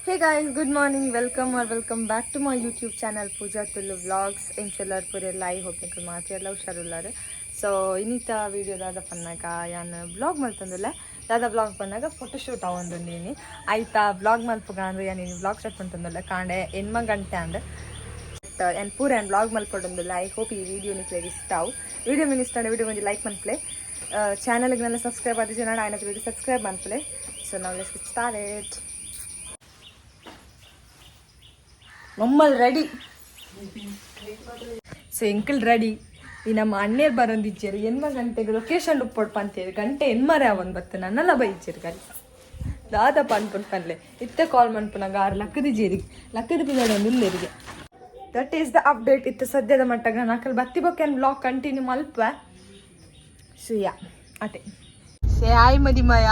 Hey guys, good morning. Welcome back to my YouTube channel Pooja Tullu Vlogs. Inchelar purella I hope you maatella husharullare. So inita video dada pannaga yan vlog maltandule dada vlog pannaga photo shoot avondundini aita vlog malpuga andre yan vlog start pantandulle kaande enma gante and and pura and vlog malpodundulle. I hope ee video nikle istav. Video min istane video gonji like manple. Channel ಗೆ ನಲ್ಲ subscribe ಆದಿ ಜನ ಆಯ್ನ video subscribe manple. So now let's get started. ಮಮ್ಮಲ್ ready so ಎಂಕಲ್ ready ಈ ನಮ್ಮ ಅಣ್ಣೇರು ಬರೋಂದಿಚ್ಚೇರು ಎನ್ಮ ಗಂಟೆಗೆ location ಉಪ್ಪೊಡ್ಪ ಅಂತೇಳಿ ಗಂಟೆ ಎನ್ಮರೆ ಅವನ್ ಬತ್ತು ನನ್ನೆಲ್ಲ ಬೈಚೇರು ಗಾಡಿ ದಾದಪ್ಪ ಅನ್ಕೊಂಡು ಕನ್ಲೆ ಇತ್ತೆ ಕಾಲ್ ಮಾಡ್ಪುನಾಗ ಆರು ಲಕ್ಕದ ಜೇರಿಗೆ ಲಕ್ಕದ ಪಿದಾಡ ಒಂದು ಇಲ್ಲೇರಿಗೆ ದಟ್ ಈಸ್ ದ ಅಪ್ಡೇಟ್ ಇತ್ತು ಸದ್ಯದ ಮಟ್ಟಾಗ ನಾನು ಅಕ್ಕಲ್ಲಿ ಬತ್ತಿ ಬಗ್ಗೆ ಬ್ಲಾಗ್ ಕಂಟಿನ್ಯೂ ಮಲ್ಪ ಸುಯ್ಯ ಅಟೆ ಸೇ ಹಾಯ್ ಮದಿಮಯ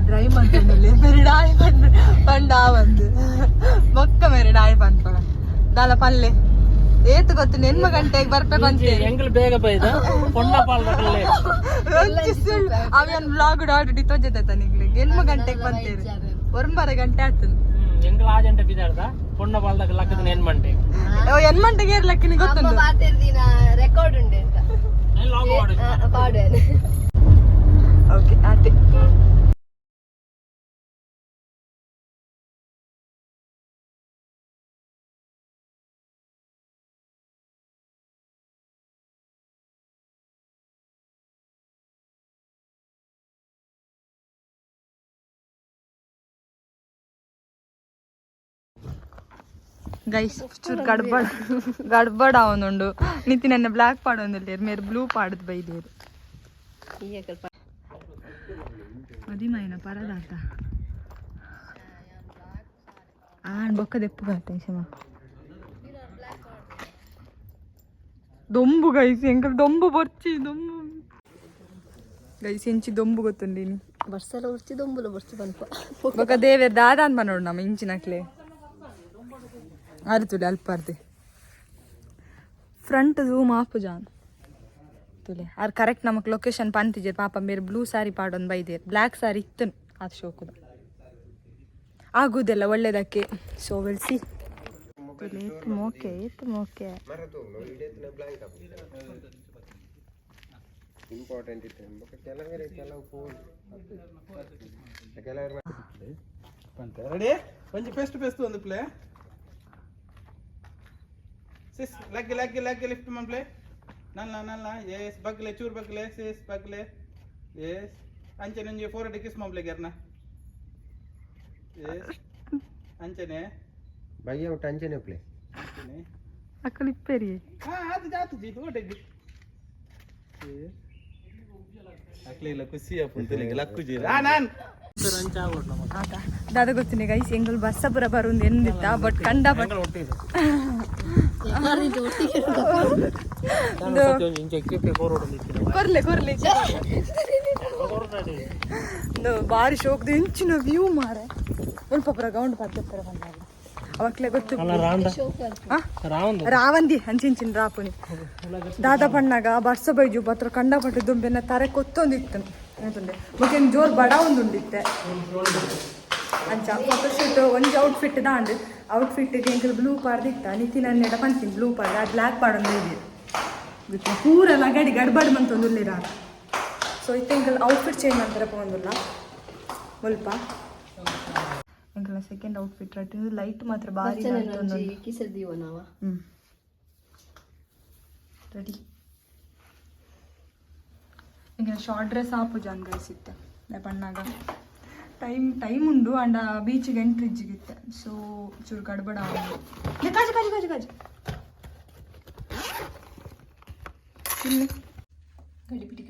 ட்ரை பண்ணுறது மெரிடாய் பண்ணா வந்து ಮೊಕ್ಕ ಮೆರಿಡಾಯ್ ಪನ್ಪಗ ದಾಲ ಪಲ್ಲೆ ಏತು ಗೊತ್ತು ನೆನ್ಮ ಗಂಟೆಗೆ ಬರ್ಬೇಕು ಅಂತ ಎಂಗ್ಳು ಬೇಗ ಬೈದ ಪೊಣ್ಣ ಪಾಲ್ದಕಲ್ಲೇ ಅವೇನ್ ವ್ಲಾಗ್ ಆಲ್ರೆಡಿ ತೋಜದ ನಿಗ್ಲಿಗೆ ಎನ್ಮ ಗಂಟೆಗೆ ಬಂತೇರಿ 9:30 ಗಂಟೆ ಆಯ್ತು ಎಂಗ್ಳು ಆ ಗಂಟೆ ಬಿದ್ದಾಡ್ದ ಪೊಣ್ಣ ಪಾಲ್ದಕ ಲಕ್ಕದ ಎನ್ಮಂಟೆ ಎನ್ಮಂಟೆಗೆ ಇರ್ಲಕ್ಕೆ ಗೊತ್ತುಂಟು ರೆಕಾರ್ಡ್ ಉಂಡೆ ಅಂತ ಓಕೆ ಆತೆ ಗೈಸ್ ಚೂರು ಗಡ್ಬಡ್ ಅವನುಂಡು ನಿತಿ ನನ್ನ ಬ್ಲ್ಯಾಕ್ ಪಾಡೊಂದಿಲ್ಲೇರು ಮೇರೆ ಬ್ಲೂ ಪಾಡದ್ ಬೈದೇರು ಮದಿಮೈನ ಪರದಾತ ಬೊಕ್ಕ ದೆಪ್ಪುಗಾತ ಶಮ ದೊಂಬು ಗೈಸ್ ಎಂಕಲ್ ದೊಂಬು ಬರ್ಚಿ ದೊಂಬು ಗೈಸ್ ಎಂಚಿ ದೊಂಬು ಗೊತ್ತುಂಡಿನಿ ಬರ್ಸಲ ಉರ್ಚಿ ದೊಂಬುಲ ಬರ್ಚಿ ಬಂಪ ಬೊಕ್ಕ ದೇವೇರ್ ದಾದ ಅನ್ಪ ನೋಡು ನಮ್ಮ ಇಂಚಿನಕ್ಲೆ ಅರಿತುಲೆ ಅಲ್ಪಾರ್ದೆ ಫ್ರಂಟ್ ಝೂಮ್ ಆಪು ಜಾನ್ ತುಲೆ ಅವ್ರು ಕರೆಕ್ಟ್ ನಮಗೆ ಲೊಕೇಶನ್ ಪಂತಿಜೆ ಪಾಪ ಮೇರೆ ಬ್ಲೂ ಸ್ಯಾರಿ ಪಾಡೊಂದು ಬೈದೇರು ಬ್ಲ್ಯಾಕ್ ಸ್ಯಾರಿ ಇತ್ತು ಅದು ಶೋಕುದ ಆಗುದೆಲ್ಲ ಒಳ್ಳೇದಕ್ಕೆ ಸೊ ವೆಲ್ಸಿ ತುಲೆ ಎತ್ತು ಮೋಕೆ ಇಂಪಾರ್ಟೆಂಟ್ ಇತ್ತು ಕೆಲವರು ರೆಡಿ ಒಂಜಿ ಫೇಸ್ ಟು ಫೇಸ್ ಒಂದು ಪ್ಲೇ ಸಿಸ್ ಲಗ್ಗಿ ಲಿಫ್ಟ್ ಮನ್ ಪ್ಲೇ ನಲ್ಲ ಎಸ್ ಬಗ್ಲೆ ಚೂರ್ ಬಗ್ಲೆ ಸಿಸ್ ಬಗ್ಲೆ ಎಸ್ ಅಂಚೆ ನಂಜಿ ಫೋರ್ ಕಿಸ್ ಮಾಡ್ಲೆ ಗೆರ್ನ ಎಸ್ ಅಂಚನೆ ಭಯ್ಯ ಒಟ್ಟು ಅಂಚನೆ ಪ್ಲೇ ಅಕ್ಕಲಿ ಪೆರಿ ಅದು ಜಾತು ಜಿ ಓಟೆಗಿ ಅಕ್ಲಿ ಇಲ್ಲ ಖುಷಿ ಆಪುಂತಲಿ ಲಕ್ಕು ಜಿ ನಾನ್ ದಾದ ಗೊತ್ತಿನಿ ಗೈಸ್ ಎಂಗಲ್ ಬಸ್ಸಪುರ ಬರುಂದು ಎಂದಿತ್ತ ಬಟ್ ಕಂಡ ಬಟ್ ಕೊರ್ಲೆ ಬಾರಿ ಶೋಕ್ದು ಹೆಂಚಿನ ವ್ಯೂ ಮಾರೆ ಸ್ವಲ್ಪ ಪುರ ಗೌಂಡ್ ಪರ್ತಿರ್ತಾರೆ ಬಂದಾಗ ಅವಕ್ಲೆ ಗೊತ್ತು ರಾವಂದಿ ಹಂಚಿಂಚಿನ ರಾಪುನಿ ದಾದ ಪಣ್ಣಾಗ ಬರ್ಸ ಬೈಜು ಪತ್ರ ಕಂಡ ಪಟ್ಟು ದುಂಬೆನ ತಾರೆ ಕೊತ್ತೊಂದಿತ್ತು ಅಂತಂದೆ ಮತ್ತೆ ಜೋರ್ ಬಡ ಒಂದುಂಡಿತ್ತೆ ಅಂಚ ಫೋಟೋಶೂಟ್ ಒಂಜಿ ಔಟ್ಫಿಟ್ ದಾಂಡ್ ಔಟ್ಫಿಟ್ಗೆ ಎಂಕಲ್ ಬ್ಲೂ ಪಾಡ್ದಿತ್ತ ನಿತಿನ ನೆಡ ಪಂತೀನಿ ಬ್ಲೂ ಪಾಡ್ ಅದು ಬ್ಲ್ಯಾಕ್ ಪಾಡೊಂದು ಇದೆ ಬಿಟ್ಟು ಪೂರ ಲಗಡಿ ಗಡ್ಬಡ್ ಮಂತೊಂದುಲ್ಲಿರ ಸೊ ಇತ್ತೆ ಎಂಕಲ್ ಔಟ್ಫಿಟ್ ಚೇಂಜ್ ಮಾಡ್ತಾರೆ ಪೋಂದುಲ್ಲ ಮುಲ್ಪ ಎಂಕಲ್ ಸೆಕೆಂಡ್ ಔಟ್ಫಿಟ್ ರಟ್ ಲೈಟ್ ಮಾತ್ರ ಬಾರಿ ಕಿಸದಿವ ನಾವ ರೆಡಿ ಈಗ ಶಾರ್ಟ್ ಡ್ರೆಸ್ ಆಪು ಜಾನ್ ಗೈಸಿತ್ತೆ ಬಣ್ಣಾಗ ಟೈಮ್ ಉಂಡು ಅಂಡ ಬೀಚಿಗೆ ಎಂಟ್ರಿಜ್ಜಿಗಿತ್ತೆ ಸೊ ಚೂರು ಗಡ್ಬಡ ಕಾಜು ಕಾಜು ಕಾಜು ಕಾಜು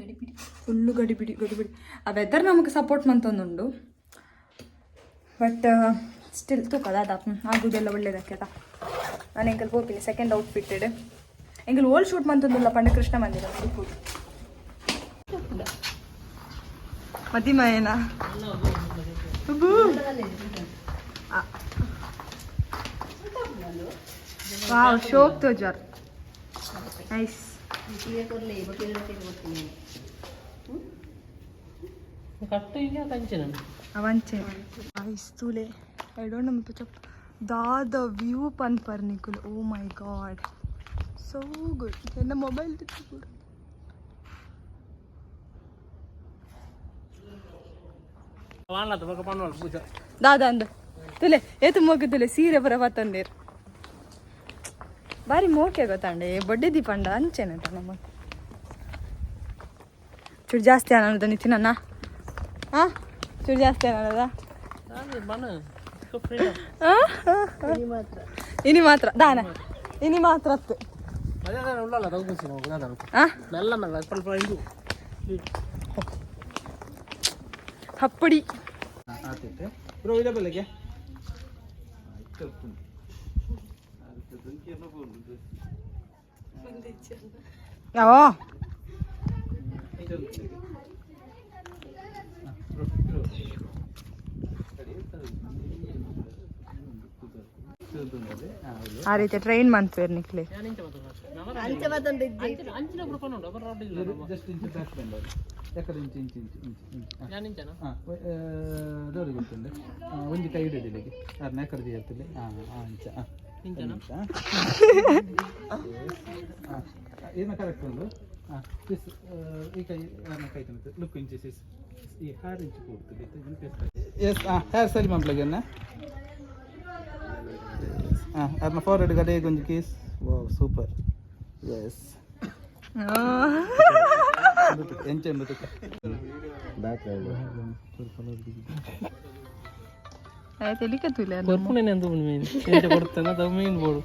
ಗಡಿಬಿಡಿ ಫುಲ್ಲು ಗಡಿಬಿಡಿ ಆ ವೆದರ್ ನಮಗೆ ಸಪೋರ್ಟ್ ಮಂತೊಂದುಂಡು ಬಟ್ ಸ್ಟಿಲ್ ತೂಕದ ಆಗುದೆಲ್ಲ ಒಳ್ಳೇದಕ್ಕೆ ನಾನು ಎಂಕಲ್ ಹೋಗ್ತೀನಿ ಸೆಕೆಂಡ್ ಔಟ್ಫಿಟ್ಟೆಡ್ ಎಂಕಲ್ ಓಲ್ಡ್ ಶೂಟ್ ಮಂತೊಂದುಲ್ಲ ಪಂಡ ಕೃಷ್ಣ ಮಂದಿರ ಉಡುಪುಡು ಮದಿಮಯನ ವಾವ್ ಶೋಕ್ ತೋ ಜರ್ ನೈಸ್ ಕಟ್ಟು ಇಲ್ಲ ಕಂಚನ अवंचे आइस्तुले आई डोंट नो मुझे दादा व्यू पन पर निकल oh my God so good ನನ್ನ ಮೊಬೈಲ್ ತಿಕ್ಕು ವಾನಲದ ಬಕ ಪನ್ನೋಲ್ ಪೂಜಾ ದಾದಾ ಅಂದ ತುಲೆ ಏತು ಮೋಗದುಲೆ ಸೀರೆ ಬರ ಬತ್ತಂದೇರ್ ಬಾರಿ ಮೋಕೆ ಗೊತ್ತಂಡೆ ಬಡ್ಡೆ ದೀಪಂಡ ಅಂಚೆನೆ ಅಂತ ನಮ್ಮ ಚೂರು ಜಾಸ್ತಿ ಅನ್ನೋದು ನಿತಿನನ್ನ ಹಾಂ ಚೂರು ಜಾಸ್ತಿ ಅನ್ನೋದ ಇನಿ ಮಾತ್ರ ದಾನ ಇನಿ ಮಾತ್ರ ಹತ್ತು ಮೆಲ್ಲ ಮೆಲ್ಲ ಸ್ವಲ್ಪ ಇದು ಹಪ್ಪಡಿ ಆತೈತೆ ಬ್ರೋ ಇಲ್ಲ ಬೆಳಗ್ಗೆ ಯಾವ ಆ ರೀತಿ ಟ್ರೈನ್ ಮಾಡ್ತೀರಿ ನಿಕ್ಲಿ ಅಂಚಿನ ಬಿಡ್ಕೊಂಡು ಒಬ್ಬರು ರೌಡ್ ಇಲ್ಲ ಜಸ್ಟ್ ಇಂಚು ಬ್ಯಾಕ್ ಬಂದವರು ಯಾಕಂದ್ರೆ ಇಂಚು ಇಂಚು ಇಂಚು ಇಂಚು ಇಂಚು ಹಾಂ ದೌಡಿ ಗೊತ್ತುಂಡೆ ಒಂದು ಕೈ ಹಿಡಿದಿಲ್ಲಿಗೆ ಯಾರು ನಾಲ್ಕರದಿ ಹೇಳ್ತಿಲ್ಲ ಹಾಂ ಇಂಚ ಹಾಂ ಇಂಚ ಹಾಂ ಏನು ಕರೆಕ್ಟ್ ಒಂದು ಹಾಂ ಸಿಸ್ ಈ ಕೈ ಯಾರನ್ನ ಕೈ ತಂದು ಲುಕ್ ಇಂಚು ಸಿಸ್ ಈ ಹೇರ್ ಇಂಚು ಕೊಡ್ತಿದ್ದೆ ಎಸ್ ಹಾಂ ಹೇರ್ ಸರಿ ಮಾಡ್ಲಾಗನ್ನ ಹಾಂ ಅದನ್ನ ಫಾರ್ವರ್ಡ್ ಗಡೆ ಒಂದು ಕೇಸ್ ವಾವ್ ಸೂಪರ್ ಎಸ್ ಎಂಚೆಂದು ಬ್ಯಾಕ್ తెలియకతులే కొరుకునే ఎంత మెయిన్ ఎంత కొడుతున్నా అది మెయిన్ బోర్డు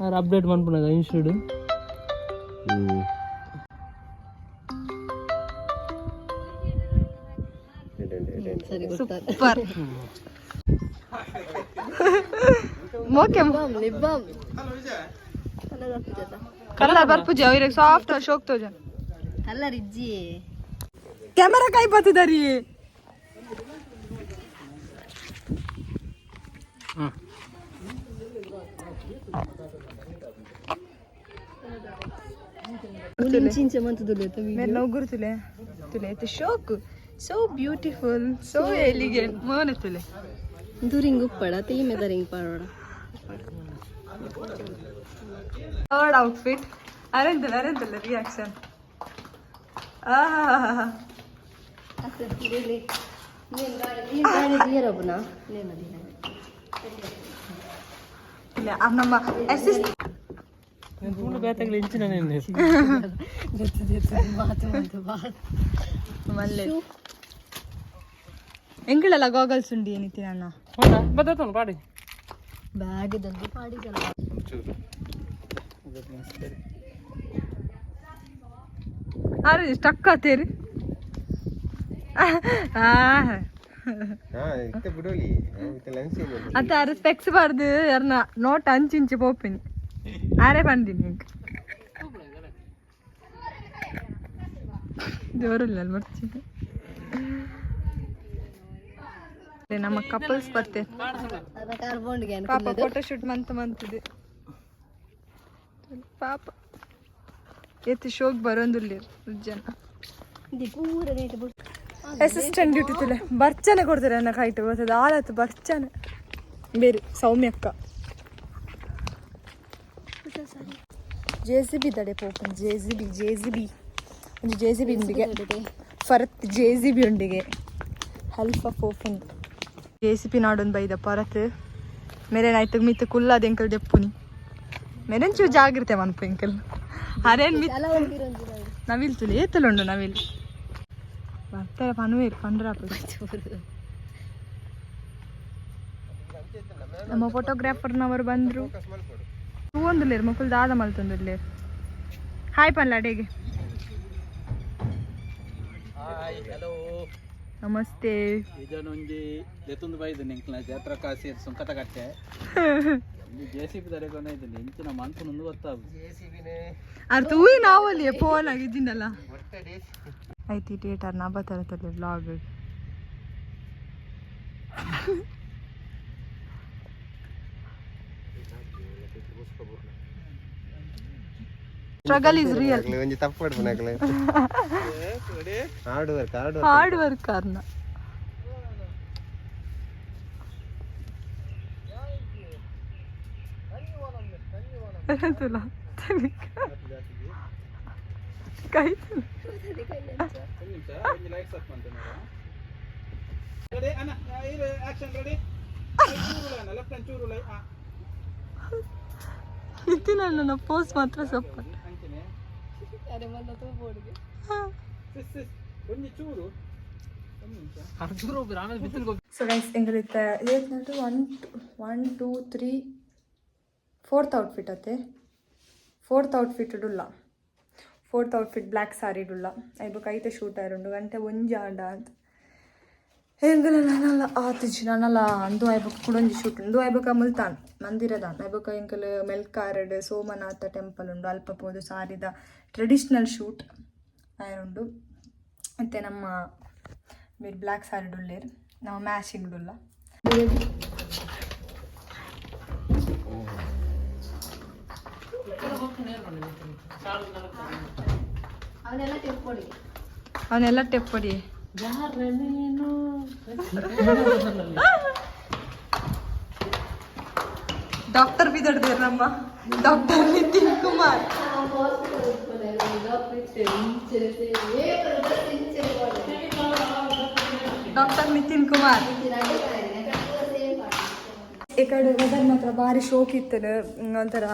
ఆరు అప్డేట్ అనుకున్నా ఇన్స్టూడ్ సూపర్ ಮೋಕೆ ಕಲರ್ ಬರ್ಪುಜ ಅವ್ರಿಗೆ ಸಾಫ್ಟ್ ಶೋಕ್ ತೋಜ ಕಲರ್ ಇಜ್ಜಿ ಕ್ಯಾಮರಾ ಕೈ ಬತ್ತದರಿ ಇಂಚೆ ಮಂತದುಲೆ मेरे नौगुर तुले तुले तो शोक so beautiful so elegant मोने तुले दूरिंग उप्पड़ ती में दरिंग पड़ोड़ थर्ड आउटफिट अरेंदल रिएक्शन अच्छा ले ನೀನ್ ಗಾಡಿ ದಿಯರ ಬನಾ ಲೇನ ದಿನ ಇಲ್ಲ ನಮ್ಮ ಅಸಿಸ್ಟ್ నేను చూడ బేతగలు ఇంచిన నేను మళ్ళీ ఎంగిళ్ళ గోగల్స్ ఉండి ఏనితి నాన్న అవునా బద్దతాను పాడి ಬ್ಯಾಗ್ ದಲ್ಲಿ ಪಾಡಿಗಲ್ಲ ಅರೆ ಸ್ಟಕ್ ಆತೇರಿ ಇತ್ತೆ ಬಿಡೋಲಿ ಲೆನ್ಸ್ ಅತ್ತ ಅರೆ ಸ್ಪೆಕ್ಸ್ ಬಾರ್ದು ಯಾರನ್ನ ನೋಟ್ ಅಂಚಿಂಚಿ ಪೋಪಿನಿ ಆರೇ ಬಂದಿನಿ ಜೋರಿಲ್ಲ ಮರ್ಚಿ ನಮ್ಮ ಕಪಲ್ಸ್ ಬರ್ತೆ ಕಾರ್ಬೊಂಡ್ಗೆ ಪಾಪ ಫೋಟೋ ಶೂಟ್ ಮಂತಿದೆ ಪಾಪ ಎತ್ತು ಶೋಕ್ ಬರೋದಿಲ್ಲ ಜನ ಪೂರ ರೇಟ್ ಅಸಿಸ್ಟೆಂಟ್ ಡ್ಯೂಟಿ ತಿಲೆ ಬರ್ಚನೆ ಕೊಡ್ತಾರೆ ನನ್ನ ಕೈಟ್ ಬರ್ತದೆ ಆಳತ್ತು ಬರ್ಚನೆ ಬೇರೆ ಸೌಮ್ಯಕ್ಕ JCB ತಡೆ ಪೋಪನ್ JCB ಒಂದು JCB ಉಂಡಿಗೆ ಫರತ್ JCB ಉಂಡಿಗೆ ಹೆಲ್ಪ್ ಪೋಪನ್ JCB ನಾಡೊಂದು ಬೈದ ಪರತ್ ಮೇರೆ ನೈಟ್ ಮಿತ್ ಕುಲ್ಲದ ಎಂಕಲ್ ದೆಪ್ಪುನಿ ಮೇರೆನ್ ಚೂ ಜಾಗ್ರತೆ ಮನ್ಪು ಎಂಕಲ್ ಅರೇನ್ ಮಿತ್ ನವಿಲ್ ತುಲಿ ಏತಲುಂಡು ನವಿಲ್ ಬರ್ತಾರೆ ಪನ್ವೇರು ಪಂಡ್ರಾಪು ನಮ್ಮ ಫೋಟೋಗ್ರಾಫರ್ನವರು ಬಂದರು ಒಂದುಲೇರು ಮಕ್ಕಳು ದಾದ ಮಲ್ತೊಂದುಲ್ಲೇರು ಹಾಯ್ ಪನ್ಲಾಡೆಗೆ ನಮಸ್ತೆ ಇದನ್ನೊಂಜಿ ದೆತ್ತೊಂದು ಬೈದು ನಿಂಕ್ಲ ಜಾತ್ರಾ ಕಾಸಿ ಸುಂಕತ ಕಟ್ಟೆ JCB ತಡೆಕೊಂಡು ಇದ್ದೀನಿ ಇಂಚಿನ ಮನ್ಪುನೊಂದು ಗೊತ್ತಾಗು ಅದು ತೂಯಿ ನಾವಲ್ಲಿ ಫೋನ್ ಆಗಿದ್ದೀನಲ್ಲ ಆಯ್ತು ಥಿಯೇಟರ್ ನಾ ಬರ್ತಾರೆ ವ್ಲಾಗ್ ಸ್ಟ್ರಗಲ್ ಇಸ್ ರಿಯಲ್ ಒಂಜಿ ತಪ್ಪು ಹಾರ್ಡ್ ವರ್ಕ್ ಹಾರ್ಡ್ ವರ್ಕ್ ಕಾರ್ನ तुला काही किती ना पोस्ट मात्र सप्प अरे मला तू बोल गे ಸೊ ಗೈಸ್ ಹೆಂಗಿರುತ್ತೆ ಏನಾದ್ರು 1 2 3 4th ಔಟ್ಫಿಟ್ ಅತ್ತೆ 4th ಔಟ್ಫಿಟ್ ಡುಲ್ಲ 4th ಔಟ್ಫಿಟ್ ಬ್ಲ್ಯಾಕ್ ಸಾರಿ ಡುಲ್ಲ ಐಬಕ್ ಐತೆ ಶೂಟ್ 2 ಗಂಟೆ ಒಂಜಿ ಆಂಡ ಅಂತ ಹೆಂಗಲ್ಲ ನಾನಲ್ಲ ಆತಿಜಿ ನಾನಲ್ಲ ಅಂದು ಐಬಕ್ ಕುಡೊಂಜಿ ಶೂಟ್ ಉಂಡು ಐಬಕ ಮುಲ್ತಾನ್ ಮಂದಿರದಾನ್ ಐಬಕ ಎಂಕಲ್ ಮೆಲ್ಕಾರಡ್ ಸೋಮನಾಥ ಟೆಂಪಲ್ ಉಂಡು ಅಲ್ಪ ಪೋದು ಸಾರಿದ ಟ್ರೆಡಿಷ್ನಲ್ ಶೂಟ್ ಉಂಡು ಮತ್ತು ನಮ್ಮ మీరు బ్లాక్ సారీ డుల్లేరు నా మ్యాచింగ్ డుల్ల ಅವನೆಲ್ಲ ಟೆಪ್ಪಡಿ ಡಾಕ್ಟರ್ ಬಿದಡ್ದೇರು ನಮ್ಮ ಡಾಕ್ಟರ್ ನಿತಿನ್ ಕುಮಾರ್ ಡಾಕ್ಟರ್ ನಿತಿನ್ ಕುಮಾರ್ ಈ ಕಡೆ ವೆದರ್ ಮಾತ್ರ ಭಾರಿ ಶೋಕ್ ಇತ್ತು ಒಂಥರ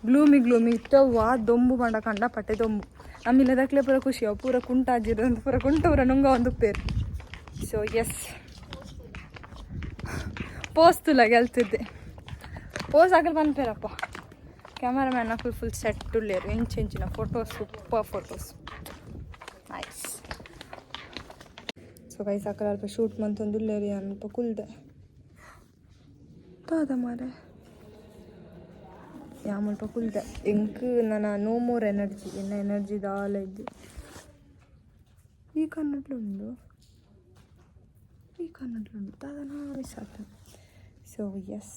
ಗ್ಲೂಮಿ ಇತ್ತವ್ವ ದೊಂಬು ಮಾಡ ಕಂಡ ಪಟ್ಟೆ ದೊಂಬು ನಮ್ಮಿಲ್ಲದಕ್ಲೆ ಪೂರ ಖುಷಿ ಅವು ಪೂರ ಕುಂಟಾಜಿರು ಒಂದು ಪೂರ ಕುಂಟವ್ರ ನುಂಗ ಒಂದು ಪೇರು ಸೊ ಎಸ್ ಪೋಸ್ ತುಲ ಗೆಲ್ತಿದ್ದೆ ಪೋಸ್ ಆಗಲ್ ಬಂದ್ಪೇರಪ್ಪ ಕ್ಯಾಮರಾಮ್ಯಾನ್ ಫುಲ್ ಸೆಟ್ ಉಳ್ಳೇರು ಇಂಚಿನ photos super photos nice so guys ಆ ಕಡೆ ಅಲ್ಪ ಶೂಟ್ ಮಂತೊಂದು ಉಳ್ಳೇರಿ ಅಲ್ಪ ಕುಲ್ದೆ ತಾದ ಮಾರೆ ಯಾಮಲ್ಪ ಕುಲ್ದೆ ಎಂಕ್ ನನ್ನ ನೋ ಮೋರ್ ಎನರ್ಜಿ ಎನ್ನ ಎನರ್ಜಿ ದಾಲ ಇದ್ದೆ ಈ ಕನ್ನಡ್ಲುಂಡು ತಾದ ನಾ ಮಿಸ್ ಆಗ್ತದೆ ಸೊ ಎಸ್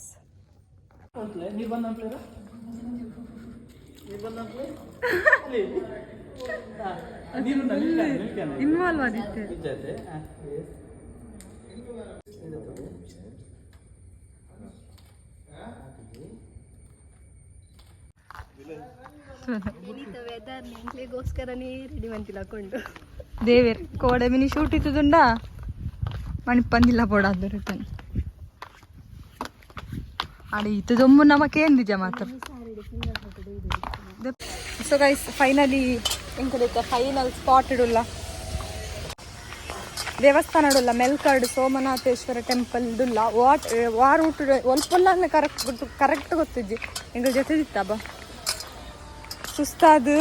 ಇನ್ವಾಲ್ವ್ ಆಗಿತ್ತೆ ವೆದರ್ಗೋಸ್ಕರನೇ ರೆಡಿ ಮಂತಿಲ್ಲ ಹಾಕೊಂಡು ದೇವೇರ್ ಕೋಡೆ ಮಿನಿ ಶೂಟ್ ಇತ್ತುದುಂಡ ಮಣಿಪಂದಿಲ್ಲ ಪೋಡಾದು ರಿಟರ್ನ್ ಆಡೆ ಇತ್ತದೊಮ್ಮು ನಮಕೇಂದಿಜ ಮಾತ್ರ ಸೊ ಗೈಸ್ ಫೈನಲಿ ಎಂಕದೈತೆ ಫೈನಲ್ ಸ್ಪಾಟ್ ಇಡುಲ್ಲ ದೇವಸ್ಥಾನ ಇಡುಲ್ಲ ಮೆಲ್ಕಾರ್ಡ್ ಸೋಮನಾಥೇಶ್ವರ ಟೆಂಪಲ್ ಇಡುಲ್ಲ ವಾರ ಊಟ ಒಲ್ಪೊಲ್ಲ ಕರೆಕ್ಟ್ ಗೊತ್ತಿಜ್ಜಿ ಎಂಗಳ ಜೊತೆ ಇತ್ತಬ್ಬ ಸುಸ್ತಾದು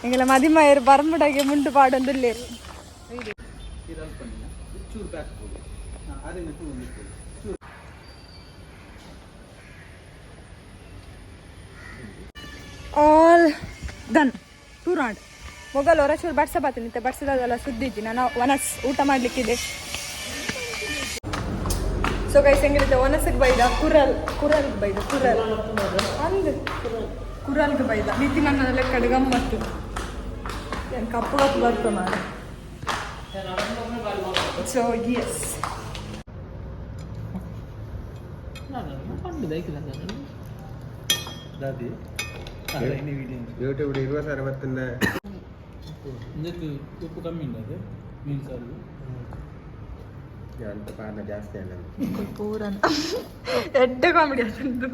ಎಂಗೆಲ್ಲ ಮದಿಮಾಯರು ಬರ್ಮುಡಗೆ ಮುಂಡು ಪಾಡೊಂದುಲ್ಲೇರು ಆಲ್ ಡನ್ ಟೂರಾಂಡ್ ಮೊಗಲ್ ಹೊರಚೂರು ಬಡ್ಸ ಬಾತಿನಿತ್ತೆ ಬಡ್ಸದಲ್ಲ ಸುದ್ದಿಜ್ಜಿ ನಾನು ಒನಸ್ ಊಟ ಮಾಡಲಿಕ್ಕಿದೆ ಸೊ ಗೈಸ್ ಹೆಂಗಿರುತ್ತೆ ಒನಸಿಗೆ ಬೈದ ಕುರಲ್ಗೆ ಬೈದ ಅಂದು ಕುರಲ್ಗೆ ಬೈದ ನಿತಿ ನನ್ನದಲ್ಲೇ ಕಡೆ ಗಮ್ಮತ್ತು ಏನು ಕಪ್ಪು ಬರ್ತು ಮಾಡಿ ಸೊ ಎಸ್ ಯೂಟ್ಯೂಬ್ 20,000 ಬರ್ತಂದೆ ಉಪ್ಪು ಕಮ್ಮಿ ಉಂಟು ಮೀನು ಸಾರು ಅಂತ ಪಾನ ಜಾಸ್ತಿ ಅಲ್ಲ ಪೂರ ಎಡ್ಡೆ ಕಾಮಿಡಿ ಅದಂದು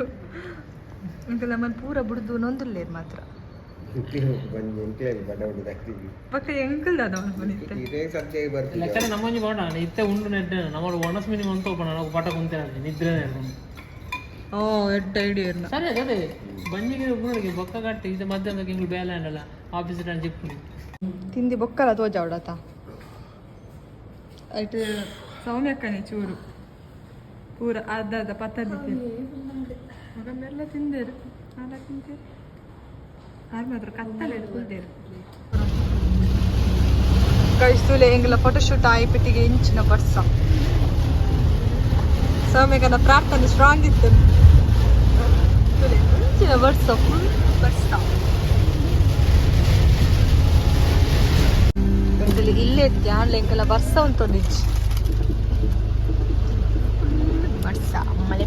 ಇಂಕಲ್ಲ ನಮ್ಮ ಪೂರ ಬಿಡ್ದು ನೊಂದುಲ್ಲೇರು ಮಾತ್ರ ಬಂದು ಎಂಕ್ಲೇರಿ ಬಡ ಹುಡುಗಾಗ್ತೀವಿ ಪಕ್ಕ ಎಂಕಲ್ ಅದ ಬಂದಿತ್ತೆ ಇದೇ ಸಬ್ಜೆಕ್ಟ್ ಬರ್ತಿದೆ ಲೆಕ್ಕನೆ ನಮ್ಮಂಜಿ ಬೋಡ ಇತ್ತೆ ಉಂಡು ನೆಡ್ಡೆ ನಮ್ಮ ಒಣಸ್ ಮಿನಿ ಅಂತ ಓಪನ್ ನಾವು ಪಟ ಕುಂತೆ ನಿದ್ರೆ ಓ ಎಡ್ಡ ಐಡಿಯಾ ಸರಿ ಅದೇ ಬಂಜಿಗೆ ಉಗುಳಿಗೆ ಬೊಕ್ಕ ಕಟ್ಟಿ ಇದು ಮಧ್ಯಾಹ್ನಕ್ಕೆ ಇಂಗ್ಳು ಬೇಲೆ ಅಂಡಲ್ಲ ಆಫೀಸ್ ನಾನು ಜಿಪ್ಪುಳಿ ತಿಂದಿ ಬೊಕ್ಕಲ್ಲ ತೋಜ ಅವಡತ ಆಯ್ತು ಸೌಮ್ಯಕ್ಕನೆ ಚೂರು ಪೂರ ಅರ್ಧ ಪತ್ತಲ್ಲಿ ಮಗನ್ನೆಲ್ಲ ತಿಂದೇರು ನಾಲ್ಕು ತಿಂತೇರು ಆರು ಮಾತ್ರ ಕತ್ತಲೆ ಕುಲ್ದೇರು ಕಳಿಸ್ತೂಲೆ ಎಂಗೆಲ್ಲ ಫೋಟೋಶೂಟ್ ಆಯ್ಪಿಟ್ಟಿಗೆ ಇಂಚಿನ ಬರ್ಸ ಸೌಮ್ಯಕನ ಪ್ರಾರ್ಥನೆ ಸ್ಟ್ರಾಂಗ್ ಇತ್ತು ಇಂಚಿನ ಬರ್ಸ ಫುಲ್ ಬರ್ಸ ಇಲ್ಲೇ ಎತ್ತಿ ಆನ್ಲೈನ್ಗೆಲ್ಲ ಬರ್ಸ ಉಂಟು ನಿಜ ಬರ್ಸ ಮಳೆ